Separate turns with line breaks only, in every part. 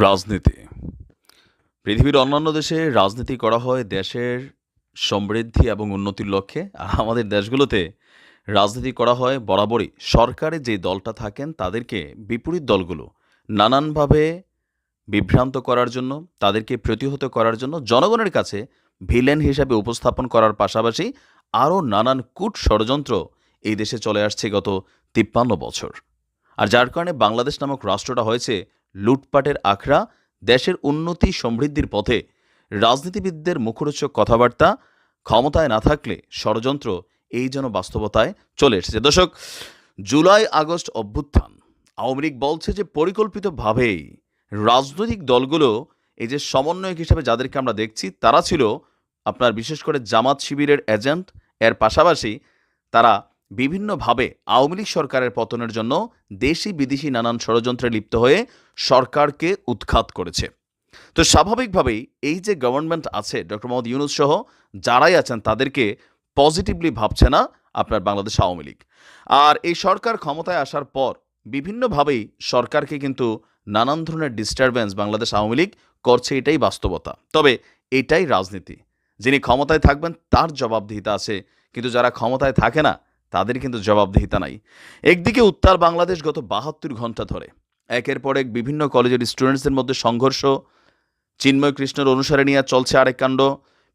রাজনীতি। পৃথিবীর অন্যান্য দেশে রাজনীতি করা হয় দেশের সমৃদ্ধি এবং উন্নতির লক্ষ্যে। আর আমাদের দেশগুলোতে রাজনীতি করা হয় বরাবরই সরকারে যে দলটা থাকেন তাদেরকে বিপরীত দলগুলো নানানভাবে বিভ্রান্ত করার জন্য, তাদেরকে প্রতিহত করার জন্য জনগণের কাছে ভিলেন হিসাবে উপস্থাপন করার পাশাপাশি আরও নানান কূট ষড়যন্ত্র এই দেশে চলে আসছে গত ৫৩ বছর। আর যার কারণে বাংলাদেশ নামক রাষ্ট্রটা হয়েছে লুটপাটের আখড়া। দেশের উন্নতি সমৃদ্ধির পথে রাজনীতিবিদদের মুখরোচক কথাবার্তা, ক্ষমতায় না থাকলে ষড়যন্ত্র, এই যেন বাস্তবতায় চলে এসেছে। দর্শক, জুলাই আগস্ট অভ্যুত্থান, আওয়ামী লীগ বলছে যে পরিকল্পিতভাবেই রাজনৈতিক দলগুলো এই যে সমন্বয়ক হিসেবে যাদেরকে আমরা দেখছি তারা ছিল আপনার বিশেষ করে জামাত শিবিরের এজেন্ট। এর পাশাপাশি তারা বিভিন্নভাবে আওয়ামী লীগ সরকারের পতনের জন্য দেশি বিদেশি নানান ষড়যন্ত্রে লিপ্ত হয়ে সরকারকে উৎখাত করেছে। তো স্বাভাবিকভাবেই এই যে গভর্নমেন্ট আছে ডক্টর মোহাম্মদ ইউনূস সহ যারাই আছেন তাদেরকে পজিটিভলি ভাবছে না আপনার বাংলাদেশ আওয়ামী লীগ। আর এই সরকার ক্ষমতায় আসার পর বিভিন্নভাবেই সরকারকে কিন্তু নানান ধরনের ডিস্টারবেন্স বাংলাদেশ আওয়ামী লীগ করছে, এটাই বাস্তবতা। তবে এটাই রাজনীতি, যিনি ক্ষমতায় থাকবেন তার জবাবদিহিতা আছে, কিন্তু যারা ক্ষমতায় থাকে না তাদের কিন্তু জবাবদিহিতা নাই। একদিকে উত্তর বাংলাদেশ গত ৭২ ঘন্টা ধরে একের পর এক বিভিন্ন কলেজের স্টুডেন্টসদের মধ্যে সংঘর্ষ, চিন্ময় কৃষ্ণের অনুসারে নিয়ে চলছে আরেক কাণ্ড,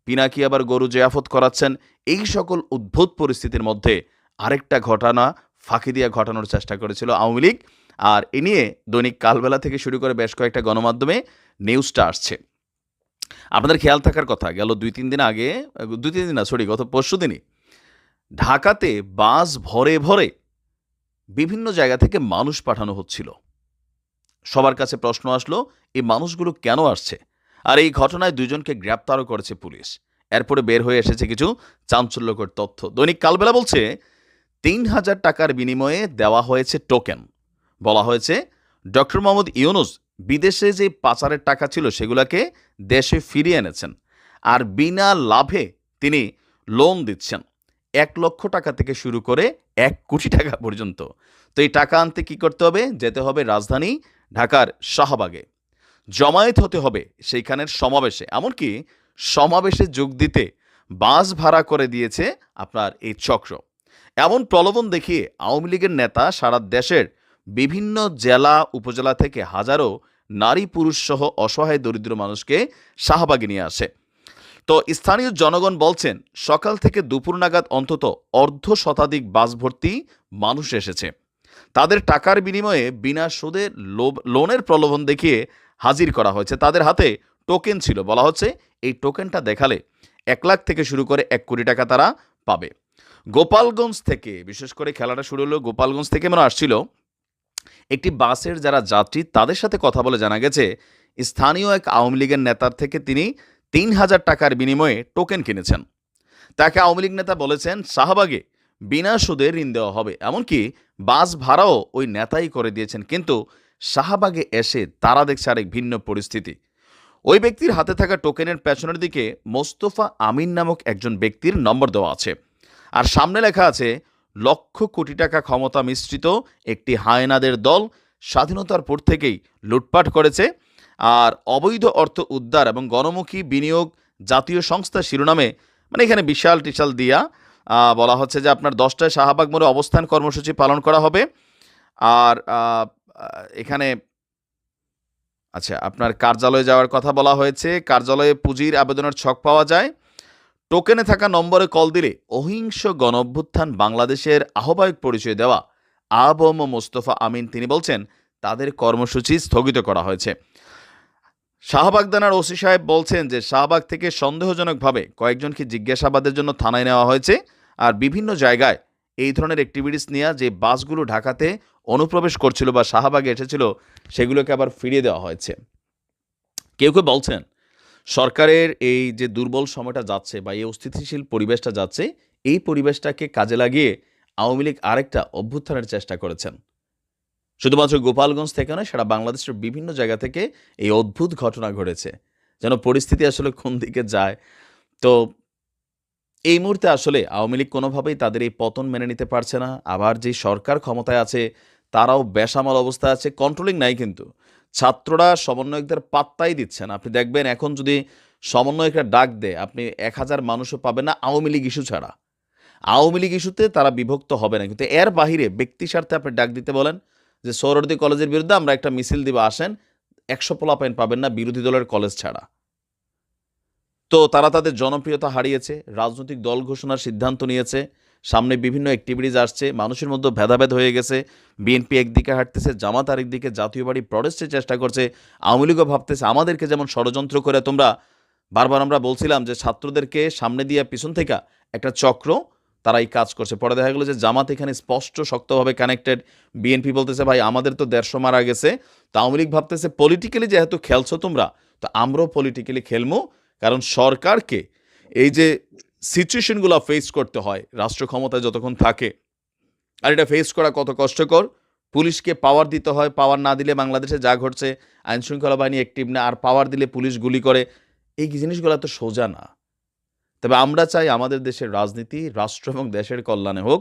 পিনাকি আবার গরু জেয়াফত করাচ্ছেন। এই সকল উদ্ভুত পরিস্থিতির মধ্যে আরেকটা ঘটনা ফাঁকি দিয়ে ঘটানোর চেষ্টা করেছিল আওয়ামী লীগ। আর এ নিয়ে দৈনিক কালবেলা থেকে শুরু করে বেশ কয়েকটা গণমাধ্যমে নিউজটা আসছে। আপনাদের খেয়াল থাকার কথা, গেল গত পরশু দিনই ঢাকাতে বাস ভরে ভরে বিভিন্ন জায়গা থেকে মানুষ পাঠানো হচ্ছিল। সবার কাছে প্রশ্ন আসলো, এই মানুষগুলো কেন আসছে? আর এই ঘটনায় ২ জনকে গ্রেপ্তারও করেছে পুলিশ। এরপরে বের হয়ে এসেছে কিছু চাঞ্চল্যকর তথ্য। দৈনিক কালবেলা বলছে ৩,০০০ টাকার বিনিময়ে দেওয়া হয়েছে টোকেন। বলা হয়েছে ডক্টর মোহাম্মদ ইউনূস বিদেশে যে পাচারের টাকা ছিল সেগুলোকে দেশে ফিরিয়ে এনেছেন, আর বিনা লাভে তিনি লোন দিচ্ছেন ১ লক্ষ টাকা থেকে শুরু করে ১ কোটি টাকা পর্যন্ত। তো এই টাকা আনতে কি করতে হবে? যেতে হবে রাজধানী ঢাকার শাহবাগে, জমায়েত হতে হবে সেইখানের সমাবেশে। এমনকি সমাবেশে যোগ দিতে বাস ভাড়া করে দিয়েছে আপনার এই চক্র। এমন প্রলোভন দেখিয়ে আওয়ামী লীগের নেতা সারা দেশের বিভিন্ন জেলা উপজেলা থেকে হাজারো নারী পুরুষ সহ অসহায় দরিদ্র মানুষকে শাহবাগে নিয়ে আসে। তো স্থানীয় জনগণ বলছেন সকাল থেকে দুপুর নাগাদ অন্তত অর্ধ শতাধিক বাস ভর্তি মানুষ এসেছে। তাদের টাকার বিনিময়ে বিনা সুদে লোনের প্রলোভন দেখিয়ে হাজির করা হয়েছে। তাদের হাতে টোকেন ছিল। বলা হচ্ছে এই টোকেনটা দেখালে ১ লাখ থেকে শুরু করে ১ কোটি টাকা তারা পাবে। গোপালগঞ্জ থেকে, বিশেষ করে খেলাটা শুরু হলো গোপালগঞ্জ থেকে মনে আসছিল একটি বাসের যারা যাত্রী তাদের সাথে কথা বলে জানা গেছে স্থানীয় এক আওয়ামী লীগের নেতার থেকে তিনি ৩,০০০ টাকার বিনিময়ে টোকেন কিনেছেন। তাকে আওয়ামী লীগ নেতা বলেছেন শাহবাগে বিনা সুদে ঋণ দেওয়া হবে, এমনকি বাস ভাড়াও ওই নেতাই করে দিয়েছেন। কিন্তু শাহবাগে এসে তারা দেখছে আরেক ভিন্ন পরিস্থিতি। ওই ব্যক্তির হাতে থাকা টোকেনের পেছনের দিকে মোস্তফা আমিন নামক একজন ব্যক্তির নম্বর দেওয়া আছে, আর সামনে লেখা আছে লক্ষ কোটি টাকা ক্ষমতা মিশ্রিত একটি হায়নাদের দল স্বাধীনতার পর থেকেই লুটপাট করেছে, আর অবৈধ অর্থ উদ্ধার এবং গণমুখী বিনিয়োগ জাতীয় সংস্থা শিরোনামে, মানে এখানে বিশাল টিশাল দিয়া বলা হচ্ছে যে আপনার 10টায় শাহবাগ মোড়ে অবস্থান কর্মসূচি পালন করা হবে। আর এখানে আচ্ছা আপনার কার্যালয়ে যাওয়ার কথা বলা হয়েছে। কার্যালয়ে পুঁজির আবেদনের ছক পাওয়া যায়। টোকেনে থাকা নম্বরে কল দিলে অহিংস গণঅভ্যুত্থান বাংলাদেশের আহ্বায়ক পরিচয় দেওয়া আবম মোস্তফা আমিন তিনি বলছেন তাদের কর্মসূচি স্থগিত করা হয়েছে। শাহবাগ থানার ওসি সাহেব বলছেন যে শাহবাগ থেকে সন্দেহজনকভাবে কয়েকজনকে জিজ্ঞাসাবাদের জন্য থানায় নেওয়া হয়েছে। আর বিভিন্ন জায়গায় এই ধরনের অ্যাক্টিভিটিস নিয়ে যে বাসগুলো ঢাকাতে অনুপ্রবেশ করছিল বা শাহবাগে এসেছিল সেগুলোকে আবার ফিরিয়ে দেওয়া হয়েছে। কেউ কেউ বলছেন সরকারের এই যে দুর্বল সময়টা যাচ্ছে বা এই অস্থিতিশীল পরিবেশটা যাচ্ছে, এই পরিবেশটাকে কাজে লাগিয়ে আওয়ামী লীগ আরেকটা অভ্যুত্থানের চেষ্টা করেছেন। শুধুমাত্র গোপালগঞ্জ থেকে নয়, সারা বাংলাদেশের বিভিন্ন জায়গা থেকে এই অদ্ভুত ঘটনা ঘটেছে। যেন পরিস্থিতি আসলে কোন দিকে যায়। তো এই মুহূর্তে আসলে আওয়ামী লীগ কোনোভাবেই তাদের এই পতন মেনে নিতে পারছে না। আবার যে সরকার ক্ষমতায় আছে তারাও বেসামাল অবস্থায় আছে, কন্ট্রোলিং নাই, কিন্তু ছাত্ররা সমন্বয়কদের পাত্তাই দিচ্ছে না। আপনি দেখবেন এখন যদি সমন্বয়করা ডাক দেয়, আপনি ১,০০০ মানুষও পাবেন না আওয়ামী লীগ ইস্যু ছাড়া। আওয়ামী লীগ ইস্যুতে তারা বিভক্ত হবে না। কিন্তু এর বাহিরে ব্যক্তি স্বার্থে আপনি ডাক দিতে বলেন যে সোহরাওয়ার্দী কলেজের বিরুদ্ধে আমরা একটা মিছিল দিব, আসেন। ১০০ পোলাপাইন পাবেন না বিরোধী দলের কলেজ ছাড়া। তো তারা তাদের জনপ্রিয়তা হারিয়েছে, রাজনৈতিক দল ঘোষণার সিদ্ধান্ত নিয়েছে, সামনে বিভিন্ন অ্যাক্টিভিটিস আসছে, মানুষের মধ্যে ভেদাভেদ হয়ে গেছে। বিএনপি একদিকে হাঁটতেছে, জামাত আরেকদিকে, জাতীয় পার্টি প্রটেস্টের চেষ্টা করছে, আওয়ামী লীগও ভাবতেছে আমাদেরকে যেমন ষড়যন্ত্র করে তোমরা। বারবার আমরা বলছিলাম যে ছাত্রদেরকে সামনে দিয়ে পিছন থেকে একটা চক্র তারা এই কাজ করছে। পরে দেখা গেল যে জামাত এখানে স্পষ্ট শক্তভাবে কানেক্টেড। বিএনপি বলতেছে ভাই আমাদের তো ১৫০ মারা গেছে। তো আওয়ামী লীগ ভাবতেছে পলিটিক্যালি যেহেতু খেলছো তোমরা, তো আমরাও পলিটিক্যালি খেলবো। কারণ সরকারকে এই যে সিচুয়েশনগুলো ফেস করতে হয় রাষ্ট্র ক্ষমতায় যতক্ষণ থাকে, আর এটা ফেস করা কত কষ্টকর। পুলিশকে পাওয়ার দিতে হয়, পাওয়ার না দিলে বাংলাদেশে যা ঘটছে, আইনশৃঙ্খলা বাহিনী অ্যাক্টিভ না, আর পাওয়ার দিলে পুলিশ গুলি করে, এই জিনিসগুলো তো সোজা না। তবে আমরা চাই আমাদের দেশের রাজনীতি রাষ্ট্র এবং দেশের কল্যাণে হোক।